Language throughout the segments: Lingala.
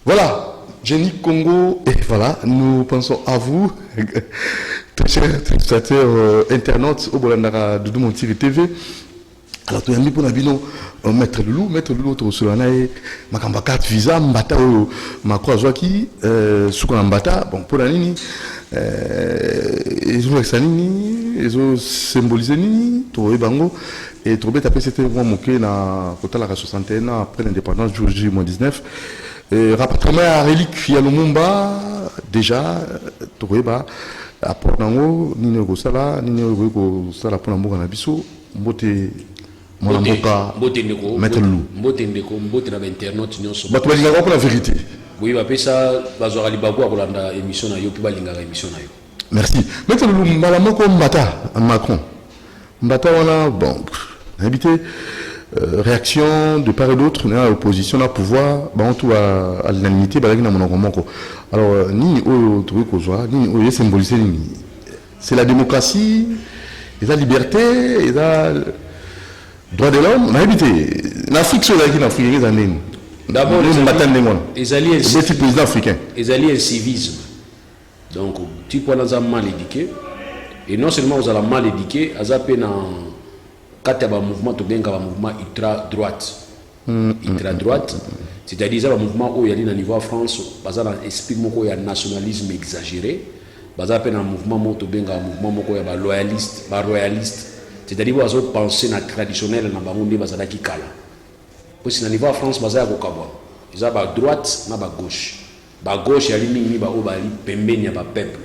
Voilà, Jenny Congo, et voilà, nous pensons à vous, très chers téléspectateurs, internautes, au Bolandara de Montiri TV. Alors, tu as mis pour Nabino, Maître Loulou, tu reçois Makamba 4 visa, Mbata, Makwa Zwaki, Soukona Mbata, bon, pour la Nini, ils ont examiné, ils ont symbolisé Nini, Touré Bango, et Touré Tapé, c'était vraiment moqué dans la 61 ans après l'indépendance du J-19. Rapatriement à relique ya Lumumba déjà Toureba à Portango Nino Gosala Nino Gosala pour l'amour na biso mbote mon mboka mettre lou mbote ndeko mbote na internaute nyonso bato balinga pour la vérité oui ba pesa bazora libaku akolanda émission na yo puis balinga émission na yo merci mettre lou mbala moko mbata Macron mbata wana bon habité réaction de part et d'autre, l'opposition, la pouvoir, tout à l'unanimité, alors, ni au truc ni au symbolisé, c'est la démocratie, la liberté, la droit de l'homme, on a habité. L'Afrique, c'est l'Afrique, les années. D'abord, les alliés président africain. Les alliés un civisme. Donc, tu peux nous mal éduqué, et non seulement vous allez mal éduqué, vous avez quand il y a un mouvement, il y a un mouvement ultra-droite. Ultra-droite, c'est-à-dire un mouvement où il y a un niveau en France, il y a un esprit de nationalisme exagéré. Il y a un mouvement où il y a un mouvement loyaliste. C'est-à-dire qu'il y a une pensée traditionnelle dans le monde qui est kala. Parce que dans le niveau en France, il y a un droite et un gauche. La gauche, il y a un peuple,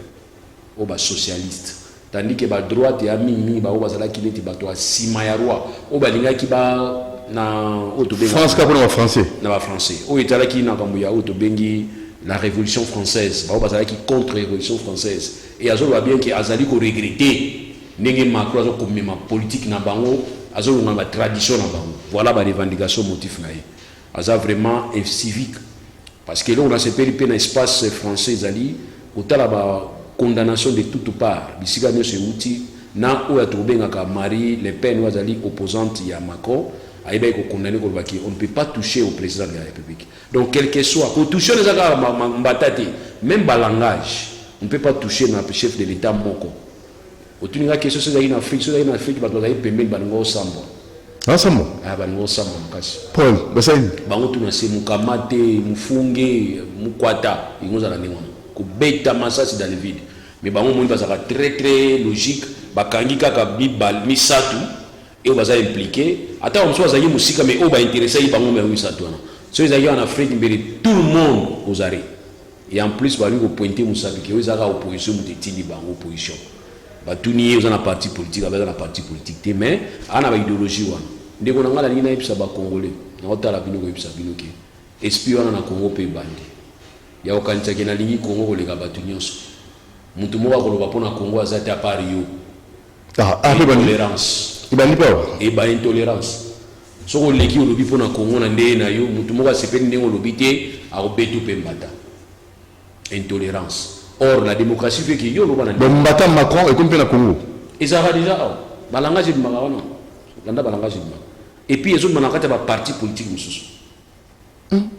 un socialiste. Tandis que la droite et la droite qui est Simayarwa, au Balinga qui va na France comme le français. Na français. Au Italie qui na kambuya autobengi la révolution française, ba bazala qui contre révolution française. Et azo va bien que azali ko regretter ndenge Macron azo comme ma politique na bango, azo nga tradition na bango. Voilà ba revendication motif na ye. Aza vraiment civique parce que là on a ce périple dans espace français zali otala ba condamnation de toutes parts. Bisika nyo se outil na oya tobenga Marie Le Pen wazali opposante ya Macron aiba ko condamner ko baki on ne peut pas toucher au président de la République. Donc quel que soit pour toucher les aga mbatati même ba langage on ne peut pas toucher na chef de l'état moko. Otuninga question c'est en Afrique ba doza pembe bango sambo. Ensemble. Ah bango sambo kasi. Paul basaini. Bango tuna se mukamate mufunge mukwata ingoza la ningona. Kubeta masasi dans le vide. Mais bah on va très très logique. Bakangi kaka bibal misatu et on va impliquer. Attends on soit zayi musika mais on va intéresser y bango mais misatu na. So ils en Afrique mais tout le monde aux arrêts. Et en plus bah lui au pointer musabi que ils ont opposition mutitini bango opposition. Bah tout nier aux en parti politique avec la parti politique mais ana ba idéologie wana. Ndeko nangala ni na ipsa ba congolais. Na otala bino ko ipsa bino ke. Espion na Congo pe bandi. Ya okanisa kena lingi Congo koleka batu nyonso mutu moko akoloba pona Congo azati a part yo intolérance ba intolérance soko leki olobi pona Congo na ndeye na yo mutu moko asepeli ndenge olobi te akobetu pe mbata intolérance. Or la démocratie fait que yo loba na mbata Macron et comme na Congo ezara déjà balangage de magawana landa balangage de et puis ezo manakata ba parti politique mususu.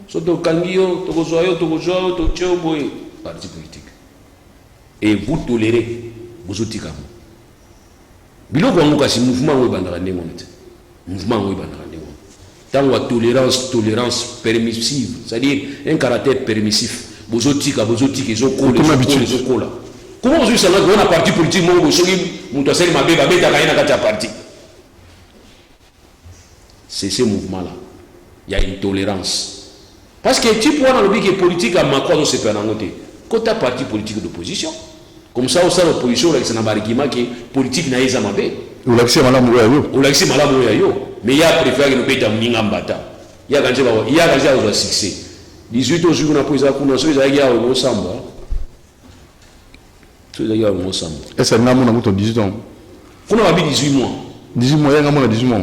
So to kangio to gozoyo to chomboy parti politique et vous tolérez vous otika biloko ngo kasi mouvement ngo bandaka ndenge monte mouvement ngo bandaka ndenge tant la tolérance permissive c'est-à-dire un caractère permissif vous otika ezokola comment vous ça là on parti politique mo soki muto asali mabeba beta kaina kati ya parti c'est ce mouvement là il y a une tolérance. Parce que tu peux avoir que politique à Macron se fait en côté. Quand tu as parti politique d'opposition, comme ça, au l'opposition, c'est un argument que politique n'a pas été. Ou l'accès madame Ouyayo. Ou l'accès madame Ouyayo. Mais il y a préféré que nous payons un mingambata. Il y a quand même un succès. 18 jours, on a posé à Kouna, so il y a un samba. Il y a un samba. Est-ce que nous avons 18 ans? On a 18 mois. 18 mois, il y a 18 mois.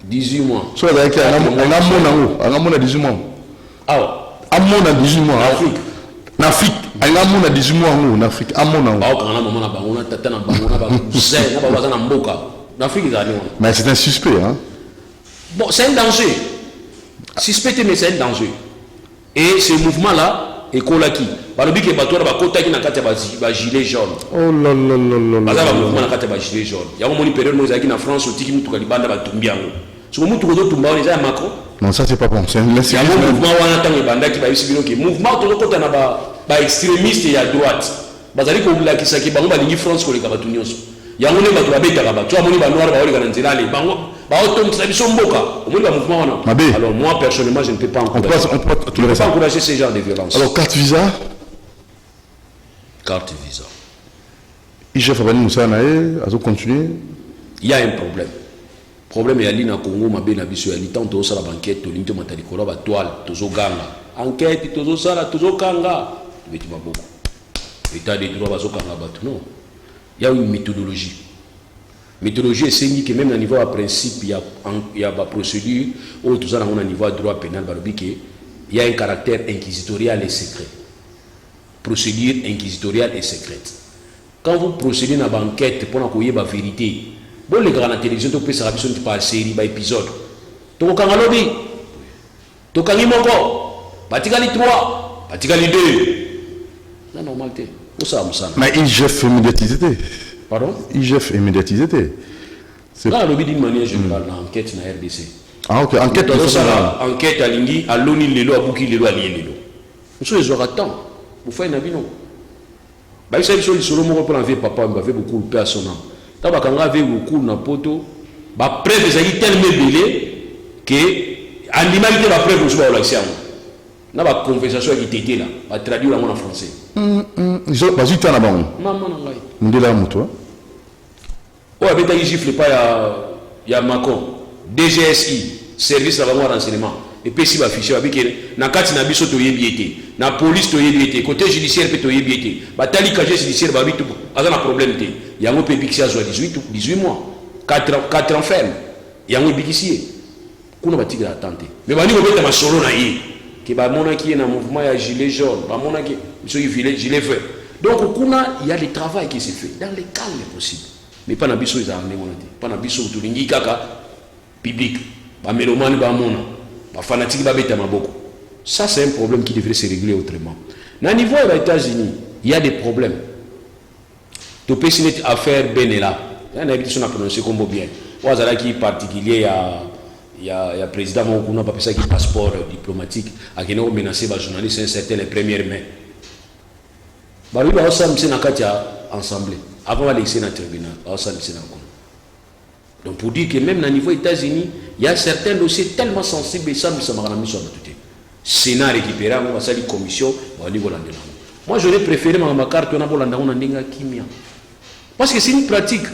18 mois. So il y a 18 mois. Ah, à mon a 18 mois. En Afrique. Il y a 18 mois en Afrique. À mon a. Mais c'est un suspect. Hein? Bon, c'est un danger. Suspecté, mais c'est un danger. Et ce mouvement-là, ekolaki. Balobi ke bato ba kotaki na kati ba gilet jaune. Oh là là là là. Baza ba mouvement na kati ba gilet jaune. Ya moni période moza ki na France otiki mutu ka libanda ba tumbiango. So mutu ko tumba on déjà Macron. Non, ça c'est pas bon. C'est un mouvement wana tangi banda ki ba yisibino ke mouvement to kota na ba extrémiste ya droite. Bazali ko la kisaki bango ba lingi France ko le ka batu nyonso. Ya moni ba to ba beta ka ba. To moni ba noir ba oli ka nzela le bango. Ba auto biso mboka. Omoni ba mouvement wana. Alors moi personnellement je ne peux pas encourager. On peut pas encourager ces genres de violence. Alors carte visa. Carte visa. IGF Abani Moussa Nae, à continuer. Il y a un problème. Problème est à l'île Congo, ma belle abisso, il tant de la banquette, to l'inte mataricola, ba toile, tozo ganga. Enquête, tozo sala, tozo kanga. Mais tu m'as beaucoup. État des droits, bazo kanga, bat. Non. Il y a une méthodologie. Méthodologie est signée que même à niveau à principe, il y a une procédure, où tout ça, on a un niveau de droit pénal, il y a un caractère inquisitorial et secret. Procédure inquisitoriale et secrète. Quand vous procédez dans la banquette pour avoir la vérité, bon, les grands à la télévision, tu peux savoir par série, par épisode. Tu peux faire un lobby. Tu peux faire un moko. Tu peux faire 3. Tu peux faire 2. C'est la normalité. Où ça, Moussa? Mais IGF est médiatisé. Pardon? IGF est médiatisé. Là, le lobby d'une manière générale, l'enquête dans la RDC. Ah, ok. Enquête dans ça. Enquête à Lingui, à Loni Lelo, à Bouki Lelo, à Lien Lelo. Nous sommes les orateurs. Vous faites un avis, non? Bah, vous savez, sur le solo, moi, pour l'enlever, papa, il m'a fait beaucoup de paix à son âme. Quand on a fait beaucoup de poto, bah, preuve, ils ont tellement belé que, en l'humanité, la preuve, vous avez l'accès à moi. On a une conversation qui était là, on va traduire en français. Ils ont pas eu temps là-bas. Maman, on dit là, toi. Oh, avec un gifle, il y a Macron, DGSI, service de renseignement. Et puis si affiché avec na kati na biso to yebiété na police to yebiété côté judiciaire peut to yebiété batali casier judiciaire ba bitu azana problème té yango pe bixia zo 18 mois 4 ans ferme yango bikisie kuna batiga attente mais bani ko beta masolo na yi ke ba mona ki na mouvement ya gilet jaune ba mona ki biso gilet vert donc kuna il y a le travail qui se fait dans les calmes possible mais pas na biso za ndenge on dit pas na biso to lingi kaka public ba mélomane ba mona fanatique babeta maboko. Ça c'est un problème qui devrait se régler autrement. Dans le niveau des États-Unis, il y a des problèmes. Tu peux signer affaire Benella. Il y a une habitude à prononcer comme bien. Ou à qui particulier il y a président qui n'a pas fait ça passeport diplomatique à qui n'a menacé les journalistes un certain les premières mains. Bah oui, bah ça c'est ensemble. Avant d'aller ici dans le tribunal, ça c'est dans le. Donc pour dire que même au niveau des États-Unis, il y a certains dossiers tellement sensibles et ça me semble mis sur la tutelle. Sénat récupéré, on va salir commission, on va niveau l'andela. Moi j'aurais préféré ma carte on a beau l'andela on a n'enga kimia. Parce que c'est une pratique.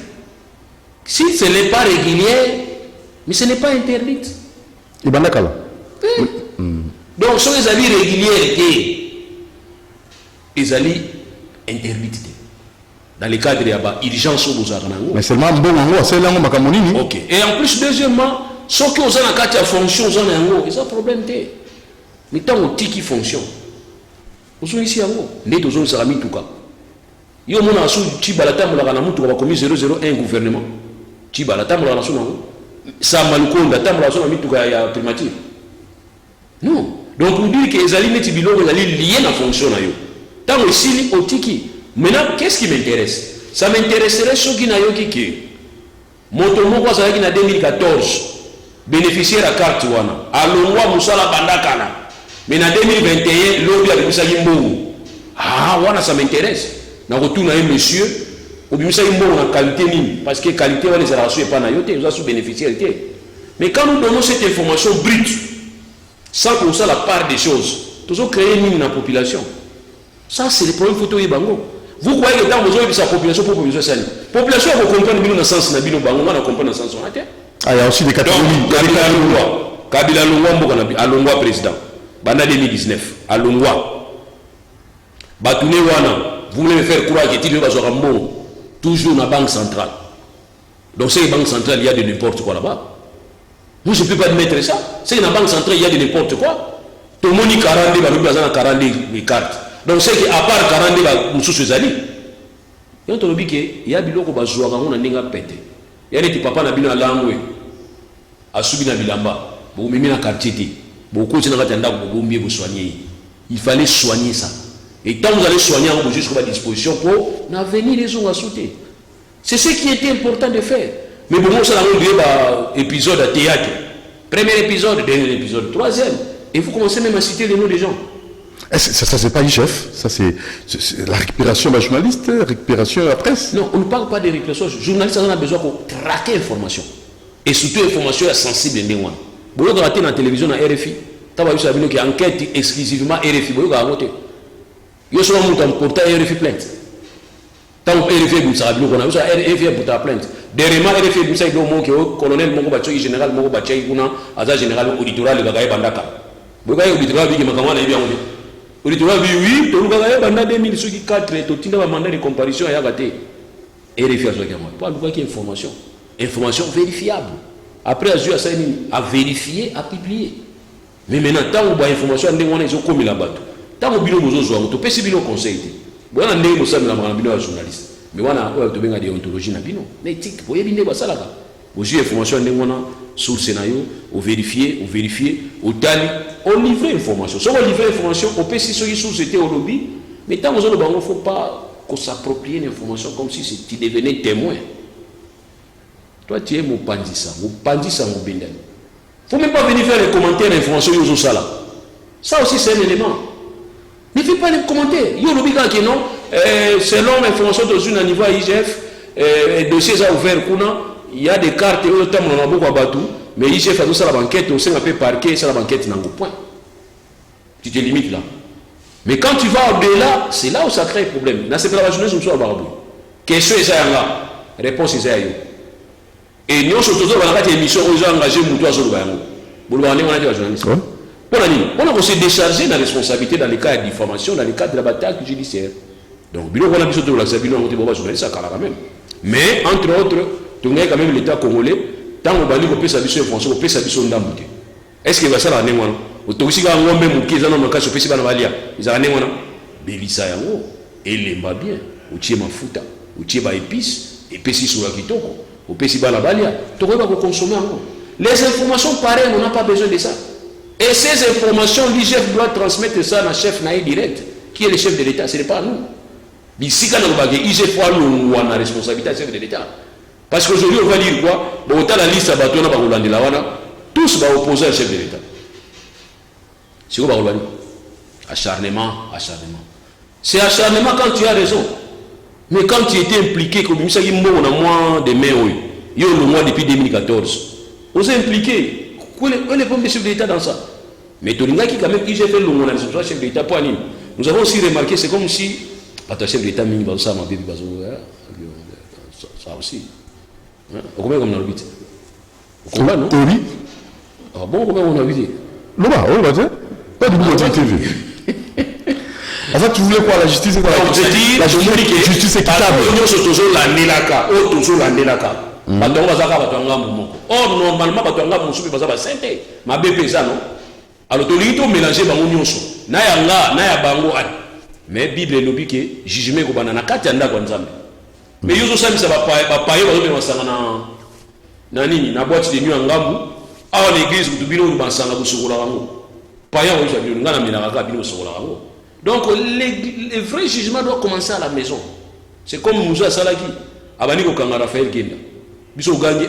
Si ce n'est pas régulier, mais ce n'est pas interdit. Et ben d'accord. Donc sur les avis réguliers, les avis interdits. Dans le cadre de l'urgence au Bozaranago. Mais seulement bon, c'est là où ma camonini. Ok. Et en plus, deuxièmement, ceux qui ont la carte de fonction, ils ont un problème. Mais tant qu'on tiki fonction, nous sommes ici en haut. Nous sommes ici en haut. Il y a un sou Tibalata Moulana Moutou, on va commis 001 gouvernement. Tibalata Moulana Moutou. Ça m'a le coup d'attendre la Moutou primature. Non. Donc, pour dire que les alliés Tibilo, les alliés liés à la fonction. Tant que ici, au tiki. Maintenant, qu'est-ce qui m'intéresse? Ça m'intéresserait ceux qui n'ont pas qui. Motomo qui en 2014, bénéficiaire à carte wana. Alongwa Moussala Bandakana. Mais en 2021, l'objet a Bimisa Yimbo. Ah, wana ça m'intéresse. Na retourne à un monsieur, au Bimisa Yimbo en qualité mine. Parce que qualité, on les a reçus et pas nayote, nous avons bénéficié. Mais quand nous donnons cette information brute, sans qu'on sache la part des choses, nous avons créé une mine dans la population. Ça, c'est le problème photo et bango. Vous croyez que dans vos yeux, sa population pour population sali. Population va comprendre dans le sens nabino bango, on va comprendre dans le sens on a. Ah, il y a aussi des catégories. Kabila Longwa Alongwa président. Banda 2019 Alongwa. Batune wana, vous voulez me faire croire que Tilo Bazorambo toujours dans la banque centrale. Donc c'est la banque centrale, il y a de n'importe quoi là-bas. Moi je ne peux pas admettre ça. C'est dans la banque centrale, il y a de n'importe quoi. Tout le monde dit 40 les cartes. Donc c'est qu'à part 40 nous sommes allés. Il y a des gens qui ont pété. Il y a des papas qui ont langoué. A subi na bilamba. Vous m'aimez dans quartier. Beaucoup de gens qui ont soigné. Il fallait soigner ça. Et tant que vous allez soigner, on vous jusqu'à disposition pour l'avenir les gens à sauter. C'est ce qui était important de faire. Mais bon, ça a un épisode à théâtre. Premier épisode, dernier épisode, troisième. Et vous commencez même à citer les noms des gens. Ça c'est pas IGF, ça c'est la récupération de journaliste, récupération de la presse. Non, on ne parle pas de récupération. Journaliste, on a besoin pour traquer l'information. Et surtout, l'information est sensible. Vous voyez, dans la télévision, dans RFI, tu as vu qu'il y a une enquête exclusivement RFI. Vous voyez, il y a souvent un portail RFI plainte. Tant que RFI vous savez, vous avez RFI pour ta plainte. Dernièrement, RFI vous savez que le colonel Mongo Batchoy, général Mongo Batchoy, agent général auditoral de Gagaye Bandaka. Vous voyez, auditoral, il y a un bien. Auditoral, oui, tout le Gagaye Bandaka 2000, ceux qui 4, tout le mandat de comparution est agatté. RFI a joué à moi. Pas de quoi qu'il y ait information. Information vérifiable. Après, à vérifier, à publier. Mais maintenant, tant que l'information, on est comme la bateau. Tant que vous avez un peu de conseil. Vous avez un journaliste. Mais vous avez une déontologie. Mais éthique, vous avez une information. Vous avez une information sur le scénario, vous vérifiez, vous tali, on livre l'information. Si on livre l'information, on peut si ceux qui étaient au lobby, mais tant que vous avez il ne faut pas qu'on s'approprie l'information comme si tu devenais témoin. Toi, tu es mon pandissa, mon bindel. Il ne faut même pas venir faire les commentaires d'information sur ça. Ça aussi, c'est un élément. Ne faites pas les commentaires. Il y a un lobby qui non, selon l'information de une niveau IGF, le dossier a ouvert, il y a des cartes, mais IGF a tout ça la banquette, on sait un peu parquet, ça la banquette n'a pas point. Tu te limites là. Mais quand tu vas au-delà, c'est là où ça crée problème. Dans cette journée, je me barabou. Question est là. Réponse est là. Et nous, surtout, dans la émission, nous avons engagé Moutoua sur le Bayango. Vous le voyez, on a dit à la journaliste. On a aussi déchargé la responsabilité dans les cas de diffamation, dans les cas de la bataille judiciaire. Donc, on a dit sur la Sabine, on a dit que journaliste, ça quand même. Mais, entre autres, on a quand même l'État congolais, tant qu'on va dire qu'on peut s'habiller sur François, on peut s'habiller sur Ndamouté. Est-ce qu'il va ça la némoine? Autorisé à un homme qui est un homme qui est un valia. Ils ont un némoine. Bélissa yango, et l'aima bien. Ou tiens ma fouta, ou tiens ma épice, et puis si sur la kitoko, ou puis si la valia, tu vas consommer encore. Les informations pareilles, on n'a pas besoin de ça. Et ces informations, l'IGF doit transmettre ça à un chef naïf direct, qui est le chef de l'État, ce n'est pas nous. Ici, quand on va dire, l'IGF a la responsabilité du chef de l'État. Parce qu'aujourd'hui, on va dire quoi? Bon, autant la liste à Batona, tous vont opposer au chef de l'État. C'est quoi va acharnement. C'est acharnement quand tu as raison. Mais quand tu étais impliqué, comme ça, il y a moins de mai, il y a le mois depuis 2014. On s'est impliqué. Quel est le problème du chef de l'État dans ça? Mais Tolinga qui, quand même, qui j'ai fait le monde, le chef de l'État, pour anime. Nous avons aussi remarqué, c'est comme si, pas ton chef de l'État, mini ça, ma bébé, ça aussi. Au combien on a l'habitude? Au combat, non? Oui. Ah bon, combien on a l'habitude? Non, on va dire. Pas de boulot de TV. En fait, tu voulais quoi? La justice est quoi? La justice équitable. Nous sommes toujours l'année là-bas. Toujours l'année là-bas. Or, normalement, ma bébé, ça, non? Alors, tu as mélangé bango nyonso. Na ya bango. Mais Bible est lobby que jugement ko banana katanda kwa nzambe. Mais yozo sami ça va pas yo ba masanga na nini na boîte de nuit ngambu. À l'église ku tubilo ku basanga ku sokola bango. Païen o jabilo ngana mina ka bino sokola bango. Donc le vrai jugement doit commencer à la maison. C'est comme Moussa Salaki abani ko kanga Raphaël Genda. Biso gangi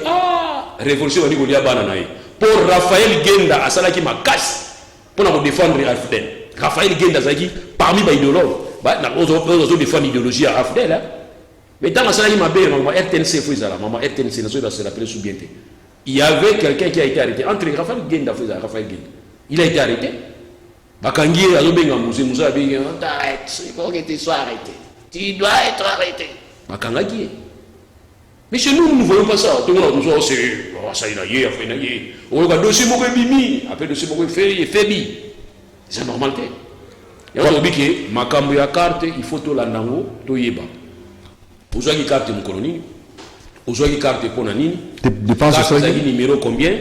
révolution bani ko lia bana nae. Pour Raphaël Genda asalaki makasi pour nous défendre Afdel. Raphaël Genda zaki parmi les idéologues, nous défendre l'idéologie à Afdel. Mais dans la salle, il m'a dit, maman RTNC, maman RTNC, il y avait quelqu'un qui a été arrêté. Entre Raphaël Genda et Raphaël Genda. Il a été arrêté. Bakangi, il a dit, Moussa, t'arrêtes, il faut que tu sois arrêté. Tu dois être arrêté. Bakangi. Mais chez nous, nous ne voyons pas ça. Tout le monde nous dit, ça y est, on a dossier beaucoup bimi, après dossier beaucoup faible. C'est normal. Il y a un que makambo ya carte, il faut tout l'andango, tout yeba. Vous avez une carte de colonie, vous avez une carte pour nanini, dépenses ça numéro combien,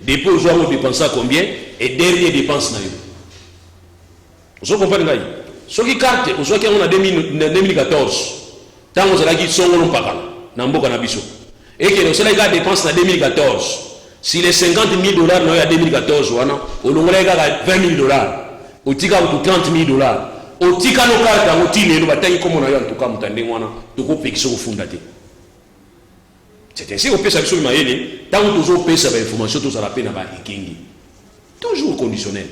dépôt vous avez dépensé combien et dernier dépense na yo. Vous comprenez là? Ce qui carte, vous avez en 2014. Tant vous avez dit son nom pas na mboka na biso. Et que vous avez dépense en 2014. Si les $50,000 non ya 2014 wana, on aurait 20 000 $. otika auto $30,000 otika no kata otine no batangi comme on a eu en tout cas mutande wana to ko pekisa ko funda te. C'est ainsi qu'on peut s'habituer à mailler tant que toujours pèse avec information tout ça la peine à Ikingi. Toujours conditionnel.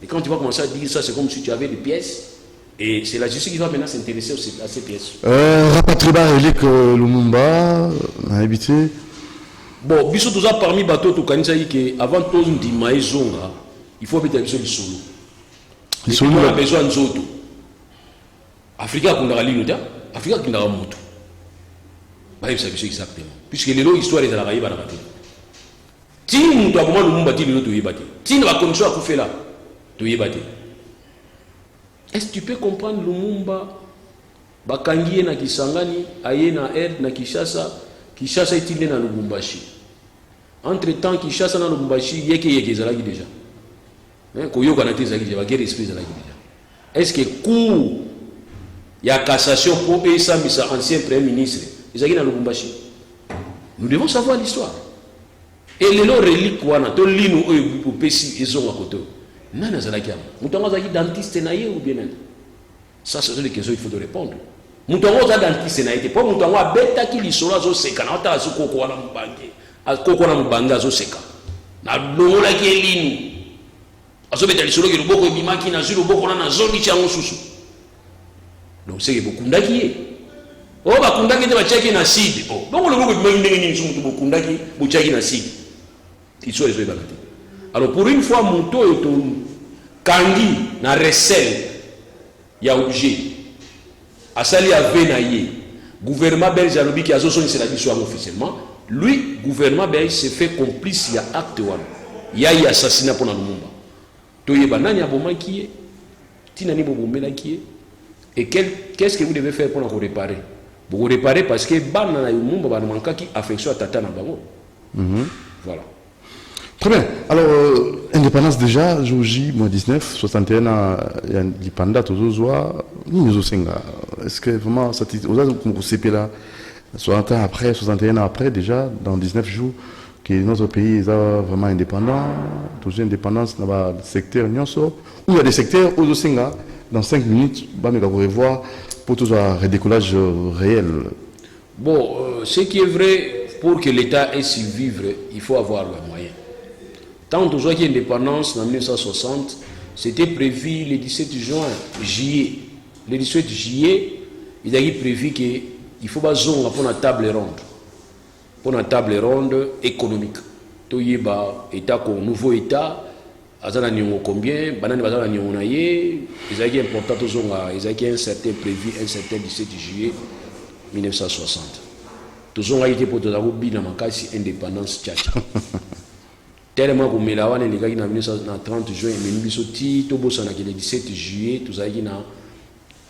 Et quand tu vas commencer à dire ça, c'est comme si tu avais des pièces. Et c'est la justice qui va maintenant s'intéresser à ces pièces. Rapatriement relique Lumumba, on a habité. Bon, biso tout ça parmi bateau tout kanisa que avant tout dit maïzonga, il faut peut-être besoin de solo. Le solo on a besoin de zoto. Africa kundara linuta, Africa kundara moto. Bah il s'agit exactement. Puisque les lois histoire est à la raïba la bataille. Si nous doit comment Lumumba dit le tout y battre. Si nous va condition à couper là, tout y battre. Est-ce que tu peux comprendre Lumumba bakangie na Kisangani, aye na Erd na Kinshasa est il na Lubumbashi. Entre-temps Kinshasa na Lubumbashi yeke zalaki déjà. Hein ko yoka na te zalaki déjà, guerre esprit zalaki déjà. Est-ce que coup ya cassation pour esa misa ancien premier ministre, ezaki na Lubumbashi. Nous devons savoir l'histoire. Et les lois reliques wana to linu oyo pesi ezonga koto. Nana zalaki am. Mutongo zaki dentiste na ye ou bien non? Ça ce sont des questions il faut te répondre. Mutongo za dentiste na ye. Pour mutongo abeta ki lisolo zo seka na ata zo koko wana mubange. Koko na mubanga zo seka. Na longola ki linu. Azo beta lisolo ki luboko bimaki na zulu boko na zoli chango susu. Donc c'est que beaucoup ndaki. Oh bakundaki te bachaki na sidi. Oh donc le boko bimaki ndenge ni sumu bakundaki buchaki na sidi. Histoire zo ibakati. Alors pour une fois moto eto kangi na recel ya objet asali ave na ye gouvernement belge alobi ki azosoni c'est la biso officiellement lui gouvernement belge s'est fait complice ya acte wana ya y assassinat pour na Lumumba to yeba nani abomaki ye tina ni bobombela ki ye et qu'est-ce que vous devez faire pour na réparer vous réparer parce que bana na Lumumba ba mankaki affection à tata na bango. Voilà. Très bien. Alors, indépendance déjà, Joji, moi 19, 61 ans, il y a des pandas, est-ce que vraiment, ça CP là, 60 ans après, 61 ans après, déjà, dans 19 jours, que notre pays est vraiment indépendant, toujours indépendance dans le secteur, où il y a des secteurs, dans 5 minutes, vous pourrez voir pour tout un redécollage réel. Bon, ce qui est vrai, pour que l'État ait su vivre, il faut avoir les moyens. Tant qu'il y a eu l'indépendance en 1960, c'était prévu le 17 juillet. Le 17 juillet, il a prévu qu'il faut bazonga pour une table ronde. Pour une table ronde économique. Tout y est État comme nouveau État, azana nyongo combien, banane bazana nyongo na ye, ils ont important tout zonga, ils ont un certain prévu un certain 17 juillet 1960. Tout zonga était pour tout ça bina makasi indépendance tchatcha. Tellement que Melawan et les gars qui n'ont venu le 30 juin, mais nous sommes tous le 17 juillet, tous les gens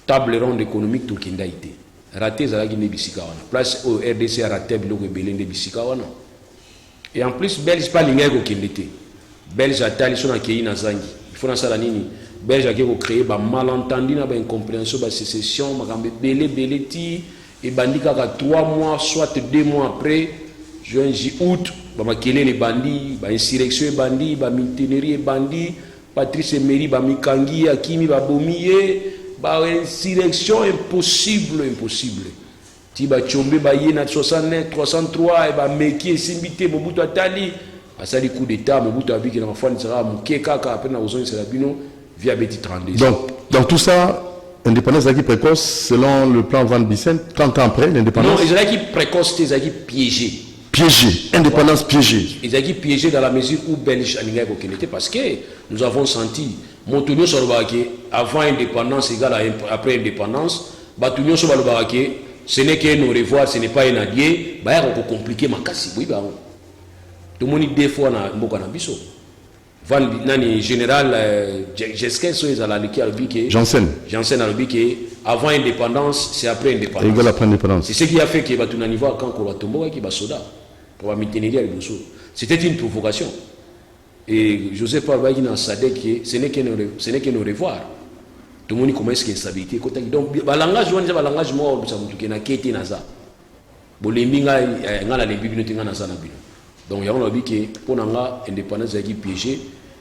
table ronde économique tout qui n'a été raté ça qui n'est bisika wana place au RDC a raté biloko belende bisika wana et en plus Belge pas linga ko kindete Belge atali sona kei na zangi il faut na sala nini Belge a créé ba malentendu na ba incompréhension ba sécession makambe belé ti et bandika ka 3 mois soit 2 mois après juin août ba makele les bandits ba insurrection bandits ba mutinerie bandits Patrice Emery ba mikangi akimi ba bomiye ba insurrection impossible tiba chombe ba yena 69 303 et ba meki simbité Mobutu atali asali coup d'état Mobutu abiki na mafani sera muke kaka après na ozoni sera bino via Betty 32. Donc dans tout ça indépendance qui précoce selon le plan Van Bicent 30 ans après l'indépendance. Non, ils ont qui précoce, ils ont qui piégé. Indépendance piégée. Ils ont qui piégé dans la mesure où Belge a été parce que nous avons senti Montonio Sorobake avant indépendance égale à après indépendance, Batunio Sorobake ce n'est qu'un au revoir, ce n'est pas un adieu, bah il est compliqué ma casse oui bah tout le monde deux fois na mboka na biso. Van nani général Jesquin so ezala liki albike Janssen albike avant indépendance c'est après indépendance. Égale après indépendance. C'est ce qui a fait que batuna niveau quand ko batomboka ki basoda pour mitenir les bosso. C'était une provocation. Et Joseph Albaï dans Sadek ce n'est qu'un au revoir. Tout le monde commence à instabilité côté donc langage moi ça mutuke na kete naza. Bolembi ngala lembi bino tinga naza na bino. Donc il y a un que pour l'indépendance qui piégé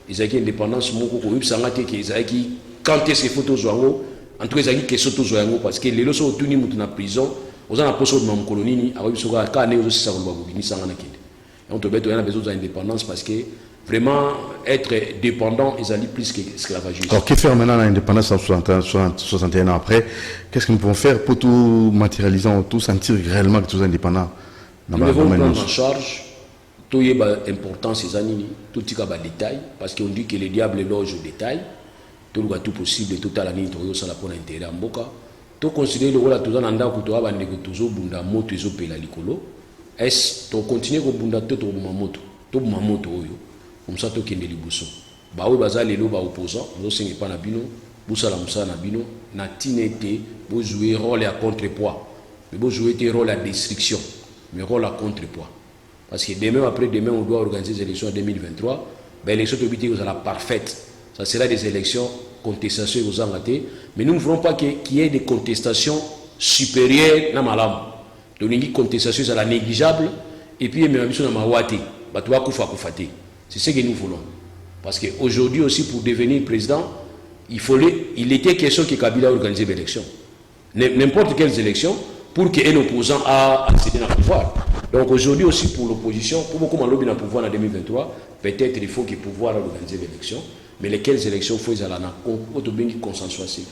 ils ont indépendance moko ko yebsanga te ke ezaki quand est-ce photos zoango en tout cas ezaki question to zoango parce que les loso tuni mutu na prison aux en poso de mam kolonini a biso ka ne ozo sisa ko bakini sanga na kende on te beto yana besoin d'indépendance parce que vraiment être dépendant ils allaient plus que esclavagiste. Alors que faire maintenant l'indépendance 61 ans après? Qu'est-ce que nous pouvons faire pour tout matérialiser, tout sentir réellement que tout est indépendant? Nous devons prendre en charge tout y est important ces années tout y est détail parce qu'on dit que le diable loge au détail tout le tout possible tout à la nuit tout ça la pour l'intérêt en boka tout considérer le rôle tout dans l'anda que tu as bandé que toujours bunda moto ils ont payé la licolo est tu continuer que bunda tout au mamoto oyo comme ça tout qui est libuso bah oui baza les lots ba opposant nous c'est pas na bino busa la musa na bino na tinete vous jouer rôle à contrepoids mais vous jouer des rôle à destruction mais rôle à contrepoids parce que demain après demain on doit organiser des élections en 2023 ben l'élection de BT sera parfaite ça sera des élections contestations aux engatés mais nous ne voulons pas qu'il y ait des contestations supérieures na malam donc une contestation c'est la négligeable et puis même sur na mawate ba tu vas kufa kufate c'est ce que nous voulons parce que aujourd'hui aussi pour devenir président il était question que Kabila organise l'élection n'importe quelles élections pour qu'un opposant a accédé au pouvoir. Donc aujourd'hui aussi pour l'opposition, pour beaucoup de lobby dans le pouvoir en 2023, peut-être il faut qu'il pouvoir organiser l'élection, mais lesquelles élections il faut qu'ils aient une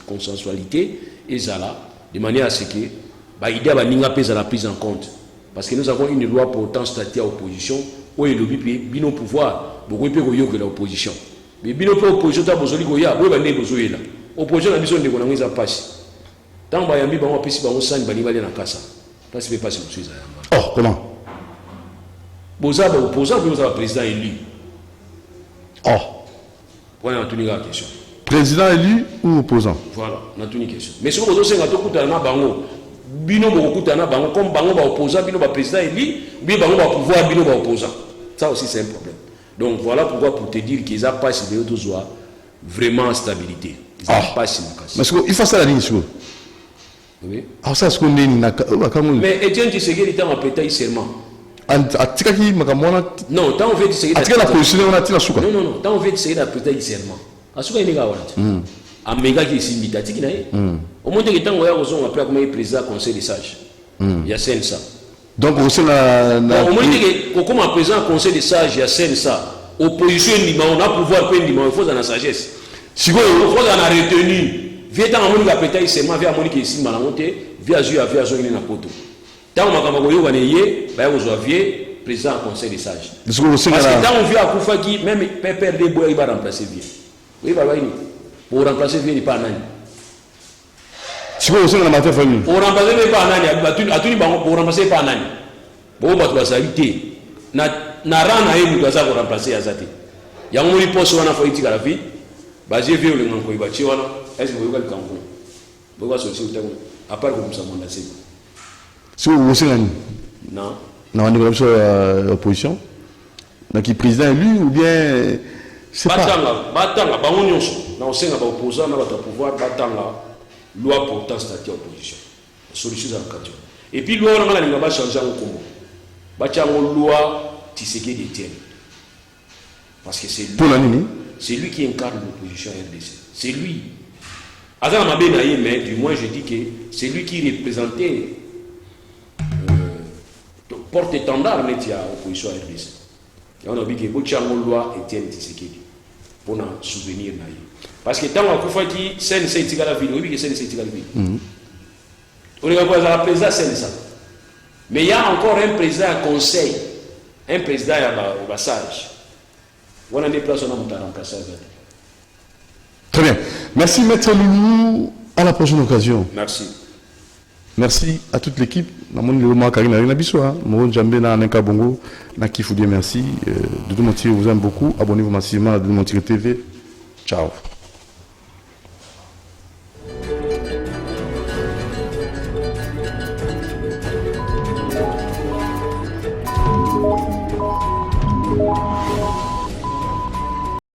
consensualité et de manière à ce que l'idée va la prise en compte. Parce que nous avons une loi portant statut à l'opposition, où il lobby bino pouvoir, beaucoup plus que l'opposition. Mais bino pour l'opposition, tu as besoin de goya, où il besoin là. Opposition a besoin de goya, ça passe. Tant que yambi bango pesi bango sani bani bali na kasa. Ça se fait pas sur le sujet. Oh, comment? Boza ba opposant puis boza président élu. Oh. Voilà, on a une question. Président élu ou opposant? Voilà, on a une question. Mais si vous avez un tokuta na bango, bino ba okuta na bango comme bango ba opposant, bino ba président élu, bi bango ba pouvoir bino ba opposant. Ça aussi c'est un problème. Donc voilà pourquoi pour te dire qu'ils a pas si de joie vraiment stabilité. Ils a pas si mais il faut ça la ligne sur. Oui. Alors ça, ce qu'on est mais Etienne Tshisekedi était en pétail seulement. Non, tant on fait Tshisekedi. Non, tant on fait Tshisekedi à pétail seulement. Asuka il n'est pas là. A méga qui est simbitati qui n'est. Au moins que tant on a besoin après comme président conseil des sages. Il y a ça. Donc au moins que comme président conseil des sages il y a ça. Opposition on a pouvoir prendre il faut dans la sagesse. Si vous faut dans la retenue. Viens dans mon capitaine seulement via mon qui ici malamonté via jouer na poto. Tant makamba ko yoba neye ba yo zo vie président conseil des sages. Parce que tant on vient à Koufa qui même père de boya il va remplacer vie. Oui ba ni. Pour remplacer vie ni pas nani. Si vous aussi dans la matière famille. Pour remplacer pas nani atuni bango pour remplacer pas nani. Bo ba tu savité. Na rana yemu tu za pour remplacer azati. Yango ni poso wana faut itika la vie. Ba je vie le nganko ibachi wana. Est-ce que vous avez quelqu'un vous avez sorti à part comme ça mon assez. Si vous aussi non. Non, on est sur l'opposition. Donc il président élu ou bien c'est pas. Batanga, ba on nyonso. Na osenga ba opposant na ba pouvoir batanga loi portant statut opposition. Solution à la question. Et puis loi on a ba changer en combo. Ba chango loi Tshisekedi Etienne. Parce que c'est lui. Pour la nini? C'est lui qui incarne l'opposition RDC. C'est lui. Mais du moins je dis que c'est lui qui représentait porte-étendard de l'opposition RDC. Et on a dit que Bochango loi Etienne Tshisekedi pour un souvenir. Parce que tant qu'on fait qui c'est la ville, oui, que c'est la ville. On est la président c'est. Mais il y a encore un président à conseil, un président à Bassage. On a des places on a remplacé. Très bien. Merci Maître Loulou. À la prochaine occasion. Merci. Merci à toute l'équipe. Merci. Doudou Montier vous aime beaucoup. Abonnez-vous massivement à Doudou Montier TV. Ciao.